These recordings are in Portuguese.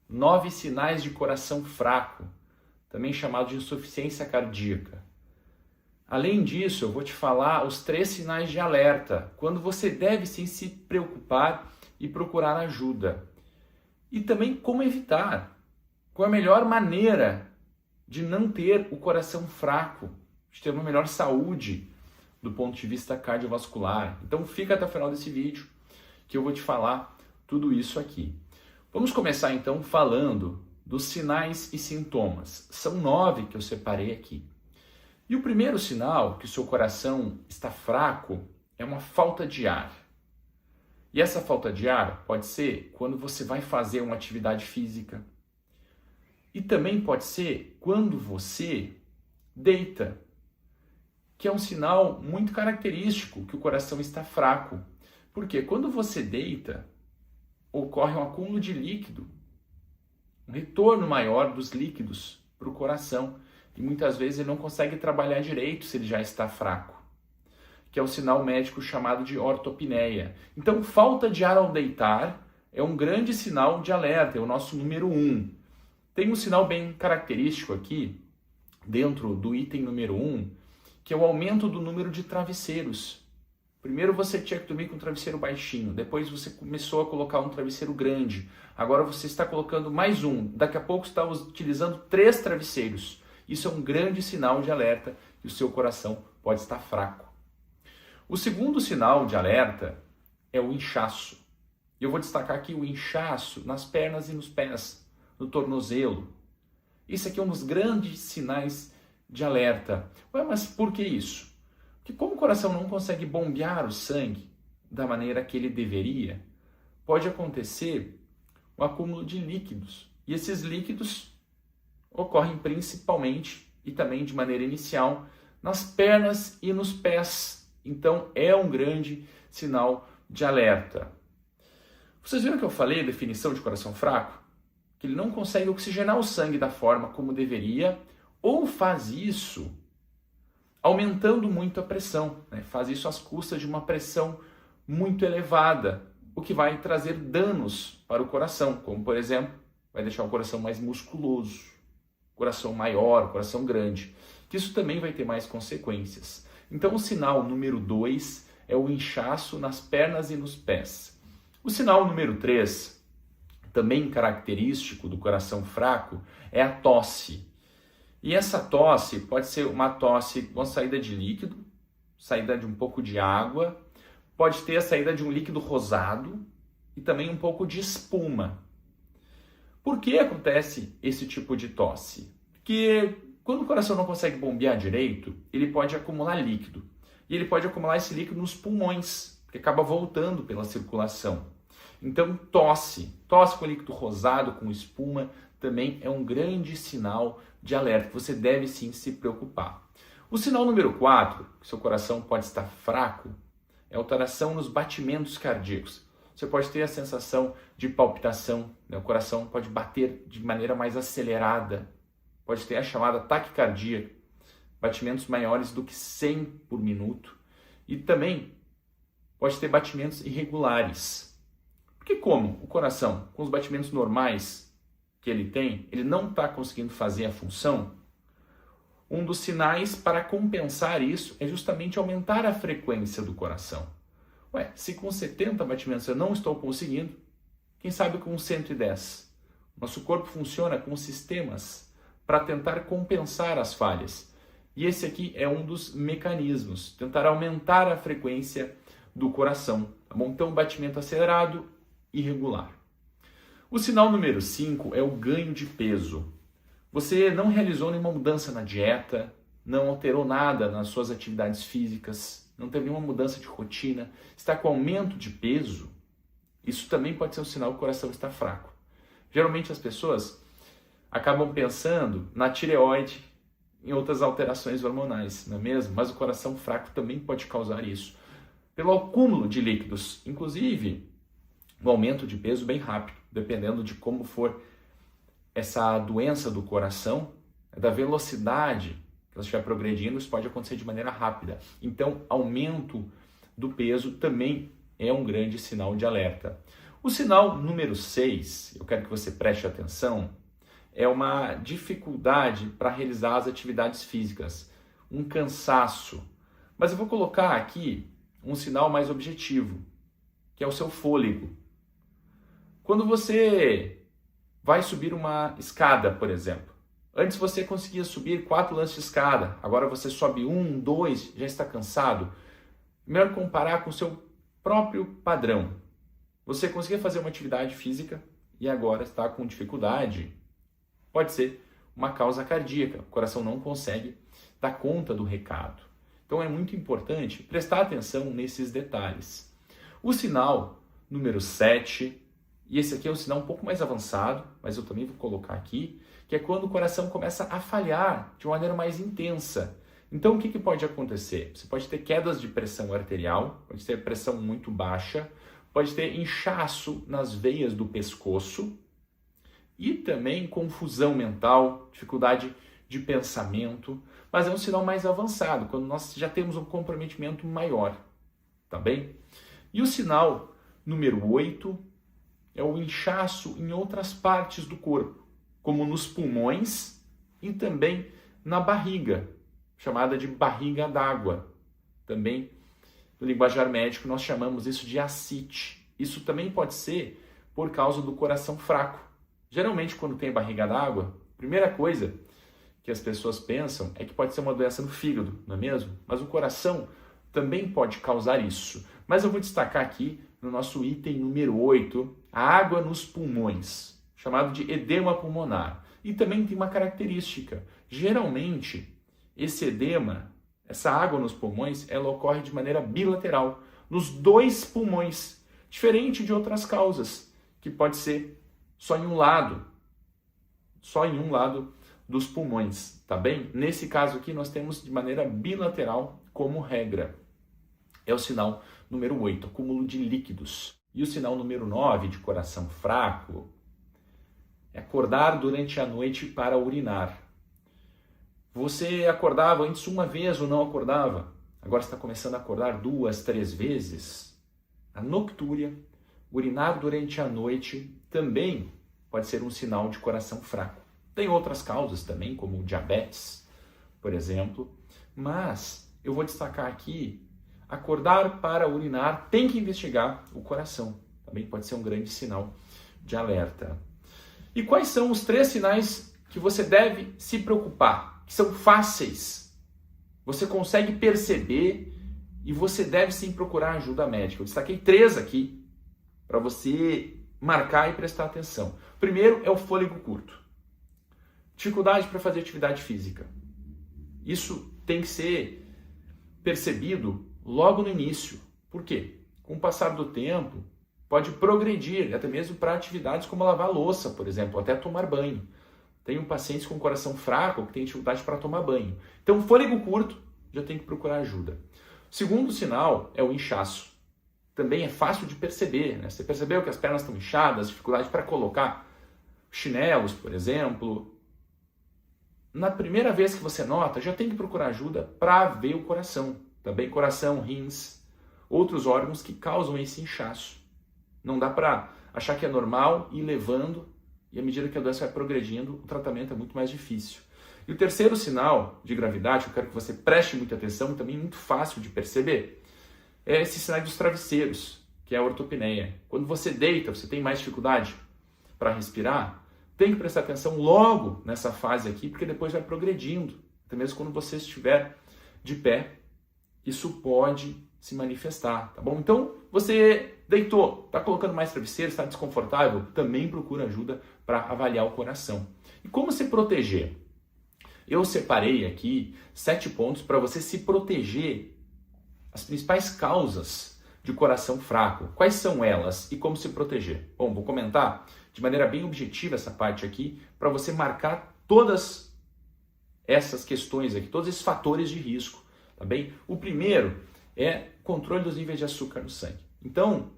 9 sinais de coração fraco, também chamado de insuficiência cardíaca. Além disso, eu vou te falar os 3 sinais de alerta, quando você deve sim se preocupar e procurar ajuda. E também como evitar, qual a melhor maneira de não ter o coração fraco, de ter uma melhor saúde do ponto de vista cardiovascular. Então fica até o final desse vídeo que eu vou te falar tudo isso aqui. Vamos começar então falando dos sinais e sintomas. São 9 que eu separei aqui. E o primeiro sinal que o seu coração está fraco é uma falta de ar. E essa falta de ar pode ser quando você vai fazer uma atividade física. E também pode ser quando você deita, que é um sinal muito característico que o coração está fraco. Porque quando você deita, ocorre um acúmulo de líquido, um retorno maior dos líquidos para o coração. E muitas vezes ele não consegue trabalhar direito se ele já está fraco, que é o sinal médico chamado de ortopneia. Então, falta de ar ao deitar é um grande sinal de alerta, é o nosso número 1. Tem um sinal bem característico aqui, dentro do item número 1, que é o aumento do número de travesseiros. Primeiro você tinha que dormir com um travesseiro baixinho, depois você começou a colocar um travesseiro grande, agora você está colocando mais um, daqui a pouco está utilizando 3 travesseiros. Isso é um grande sinal de alerta que o seu coração pode estar fraco. O segundo sinal de alerta é o inchaço. Eu vou destacar aqui o inchaço nas pernas e nos pés, no tornozelo. Isso aqui é um dos grandes sinais de alerta. Ué, mas por que isso? Porque como o coração não consegue bombear o sangue da maneira que ele deveria, pode acontecer um acúmulo de líquidos. E esses líquidos ocorrem principalmente e também de maneira inicial nas pernas e nos pés. Então é um grande sinal de alerta. Vocês viram que eu falei a definição de coração fraco? Que ele não consegue oxigenar o sangue da forma como deveria, ou faz isso aumentando muito a pressão, né? Faz isso às custas de uma pressão muito elevada, o que vai trazer danos para o coração, como por exemplo, vai deixar o coração mais musculoso, coração maior, coração grande, que isso também vai ter mais consequências. Então o sinal número 2 é o inchaço nas pernas e nos pés. O sinal número 3, também característico do coração fraco, é a tosse. E essa tosse pode ser uma tosse com saída de líquido, saída de um pouco de água, pode ter a saída de um líquido rosado e também um pouco de espuma. Por que acontece esse tipo de tosse? Porque quando o coração não consegue bombear direito, ele pode acumular líquido. E ele pode acumular esse líquido nos pulmões, que acaba voltando pela circulação. Então, tosse com líquido rosado, com espuma, também é um grande sinal de alerta, que você deve sim se preocupar. O sinal número 4, que seu coração pode estar fraco, é alteração nos batimentos cardíacos. Você pode ter a sensação de palpitação, né? O coração pode bater de maneira mais acelerada, pode ter a chamada taquicardia, batimentos maiores do que 100 por minuto, e também pode ter batimentos irregulares. Porque como o coração, com os batimentos normais que ele tem, ele não está conseguindo fazer a função, um dos sinais para compensar isso é justamente aumentar a frequência do coração. Ué, se com 70 batimentos eu não estou conseguindo, quem sabe com 110? Nosso corpo funciona com sistemas para tentar compensar as falhas. E esse aqui é um dos mecanismos, tentar aumentar a frequência do coração. Tá bom? Então, batimento acelerado, irregular. O sinal número 5 é o ganho de peso. Você não realizou nenhuma mudança na dieta, não alterou nada nas suas atividades físicas, não teve nenhuma mudança de rotina, está com aumento de peso, isso também pode ser um sinal que o coração está fraco. Geralmente as pessoas acabam pensando na tireoide, em outras alterações hormonais, não é mesmo? Mas o coração fraco também pode causar isso. Pelo acúmulo de líquidos, inclusive um aumento de peso bem rápido, dependendo de como for essa doença do coração, da velocidade que ela estiver progredindo, isso pode acontecer de maneira rápida. Então, aumento do peso também é um grande sinal de alerta. O sinal número 6, eu quero que você preste atenção, é uma dificuldade para realizar as atividades físicas, um cansaço. Mas eu vou colocar aqui um sinal mais objetivo, que é o seu fôlego. Quando você vai subir uma escada, por exemplo, antes você conseguia subir 4 lances de escada, agora você sobe 1, 2, já está cansado. Melhor comparar com o seu próprio padrão. Você conseguia fazer uma atividade física e agora está com dificuldade. Pode ser uma causa cardíaca, o coração não consegue dar conta do recado. Então é muito importante prestar atenção nesses detalhes. O sinal número 7, e esse aqui é um sinal um pouco mais avançado, mas eu também vou colocar aqui, que é quando o coração começa a falhar de uma maneira mais intensa. Então o que pode acontecer? Você pode ter quedas de pressão arterial, pode ter pressão muito baixa, pode ter inchaço nas veias do pescoço e também confusão mental, dificuldade de pensamento, mas é um sinal mais avançado, quando nós já temos um comprometimento maior, tá bem? E o sinal número 8 é o inchaço em outras partes do corpo, como nos pulmões e também na barriga, chamada de barriga d'água. Também, no linguajar médico, nós chamamos isso de ascite. Isso também pode ser por causa do coração fraco. Geralmente, quando tem barriga d'água, a primeira coisa que as pessoas pensam é que pode ser uma doença no fígado, não é mesmo? Mas o coração também pode causar isso. Mas eu vou destacar aqui, no nosso item número 8, a água nos pulmões, chamado de edema pulmonar. E também tem uma característica. Geralmente, esse edema, essa água nos pulmões, ela ocorre de maneira bilateral, nos 2 pulmões, diferente de outras causas, que pode ser só em um lado dos pulmões, tá bem? Nesse caso aqui, nós temos de maneira bilateral como regra. É o sinal número 8, acúmulo de líquidos. E o sinal número 9, de coração fraco, é acordar durante a noite para urinar. Você acordava antes uma vez ou não acordava? Agora está começando a acordar 2, 3 vezes. A noctúria, urinar durante a noite, também pode ser um sinal de coração fraco. Tem outras causas também, como diabetes, por exemplo. Mas eu vou destacar aqui, acordar para urinar tem que investigar o coração. Também pode ser um grande sinal de alerta. E quais são os 3 sinais que você deve se preocupar? Que são fáceis, você consegue perceber e você deve sim procurar ajuda médica. Eu destaquei 3 aqui para você marcar e prestar atenção. Primeiro é o fôlego curto, dificuldade para fazer atividade física. Isso tem que ser percebido logo no início. Por quê? Com o passar do tempo, pode progredir até mesmo para atividades como lavar louça, por exemplo, até tomar banho. Tenho pacientes com coração fraco que têm dificuldade para tomar banho. Então, fôlego curto, já tem que procurar ajuda. O segundo sinal é o inchaço. Também é fácil de perceber, né? Você percebeu que as pernas estão inchadas, dificuldade para colocar chinelos, por exemplo. Na primeira vez que você nota, já tem que procurar ajuda para ver o coração. Também coração, rins, outros órgãos que causam esse inchaço. Não dá para achar que é normal e ir levando. E à medida que a doença vai progredindo, o tratamento é muito mais difícil. E o terceiro sinal de gravidade, eu quero que você preste muita atenção, também muito fácil de perceber, é esse sinal dos travesseiros, que é a ortopneia. Quando você deita, você tem mais dificuldade para respirar, tem que prestar atenção logo nessa fase aqui, porque depois vai progredindo. Até mesmo quando você estiver de pé, isso pode se manifestar, tá bom? Então, você deitou, está colocando mais travesseiro, está desconfortável, também procura ajuda para avaliar o coração. E como se proteger? Eu separei aqui 7 pontos para você se proteger, as principais causas de coração fraco. Quais são elas e como se proteger? Bom, vou comentar de maneira bem objetiva essa parte aqui, para você marcar todas essas questões aqui, todos esses fatores de risco, tá bem? O primeiro é controle dos níveis de açúcar no sangue. Então,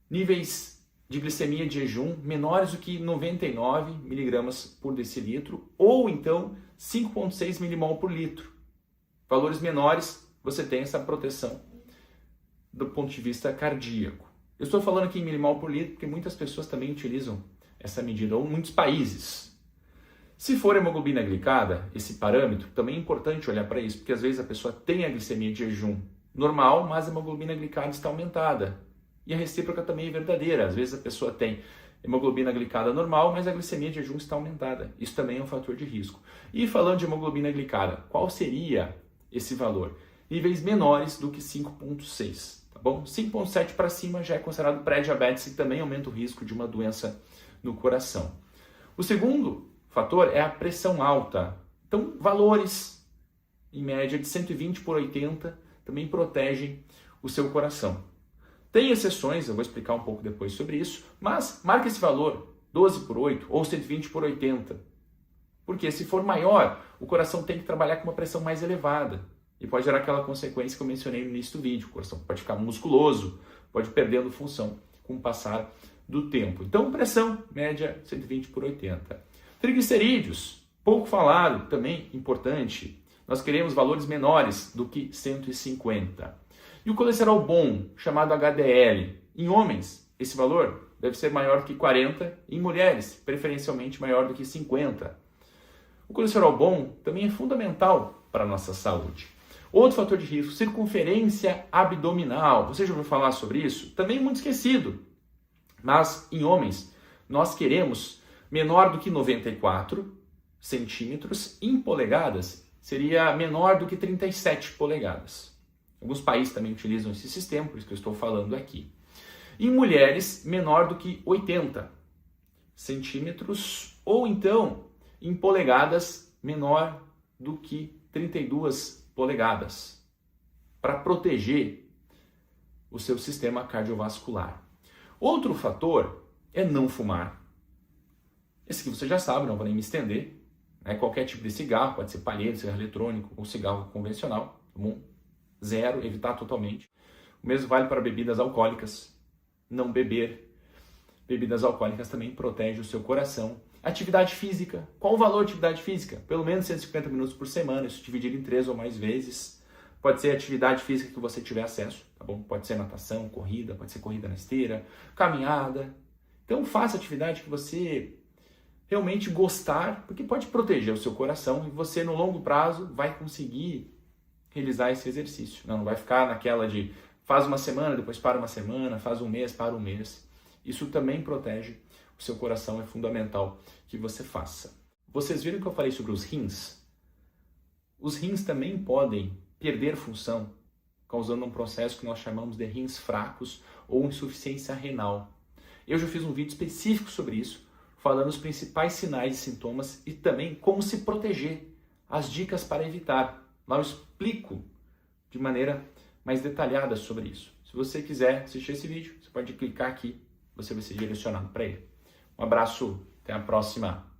níveis de glicemia de jejum menores do que 99 miligramas por decilitro ou então 5,6 milimol por litro. Valores menores, você tem essa proteção do ponto de vista cardíaco. Eu estou falando aqui em milimol por litro porque muitas pessoas também utilizam essa medida, ou muitos países. Se for hemoglobina glicada, esse parâmetro, também é importante olhar para isso, porque às vezes a pessoa tem a glicemia de jejum normal, mas a hemoglobina glicada está aumentada. E a recíproca também é verdadeira. Às vezes a pessoa tem hemoglobina glicada normal, mas a glicemia de jejum está aumentada. Isso também é um fator de risco. E falando de hemoglobina glicada, qual seria esse valor? Níveis menores do que 5,6, tá bom? 5,7 para cima já é considerado pré-diabetes e também aumenta o risco de uma doença no coração. O segundo fator é a pressão alta. Então, valores em média de 120 por 80 também protegem o seu coração. Tem exceções, eu vou explicar um pouco depois sobre isso, mas marca esse valor, 12 por 8 ou 120 por 80. Porque se for maior, o coração tem que trabalhar com uma pressão mais elevada. E pode gerar aquela consequência que eu mencionei no início do vídeo. O coração pode ficar musculoso, pode ir perdendo função com o passar do tempo. Então, pressão média 120 por 80. Triglicerídeos, pouco falado, também importante. Nós queremos valores menores do que 150. E o colesterol bom, chamado HDL, em homens, esse valor deve ser maior do que 40, e em mulheres, preferencialmente maior do que 50. O colesterol bom também é fundamental para a nossa saúde. Outro fator de risco, circunferência abdominal. Você já ouviu falar sobre isso? Também muito esquecido. Mas em homens, nós queremos menor do que 94 centímetros, em polegadas seria menor do que 37 polegadas. Alguns países também utilizam esse sistema, por isso que eu estou falando aqui. Em mulheres, menor do que 80 centímetros, ou então, em polegadas, menor do que 32 polegadas, para proteger o seu sistema cardiovascular. Outro fator é não fumar. Esse aqui você já sabe, não vou nem me estender. Qualquer tipo de cigarro, pode ser palheiro, cigarro eletrônico ou cigarro convencional. Tá bom? Zero, evitar totalmente. O mesmo vale para bebidas alcoólicas. Não beber. Bebidas alcoólicas também protegem o seu coração. Atividade física. Qual o valor de atividade física? Pelo menos 150 minutos por semana, isso dividido em 3 ou mais vezes. Pode ser atividade física que você tiver acesso, tá bom? Pode ser natação, corrida, pode ser corrida na esteira, caminhada. Então faça atividade que você realmente gostar, porque pode proteger o seu coração e você no longo prazo vai conseguir realizar esse exercício. Não vai ficar naquela de faz uma semana, depois para uma semana, faz um mês, para um mês. Isso também protege o seu coração, é fundamental que você faça. Vocês viram que eu falei sobre os rins? Os rins também podem perder função, causando um processo que nós chamamos de rins fracos ou insuficiência renal. Eu já fiz um vídeo específico sobre isso, falando os principais sinais e sintomas e também como se proteger, as dicas para evitar. Lá eu explico de maneira mais detalhada sobre isso. Se você quiser assistir esse vídeo, você pode clicar aqui, você vai ser direcionado para ele. Um abraço, até a próxima!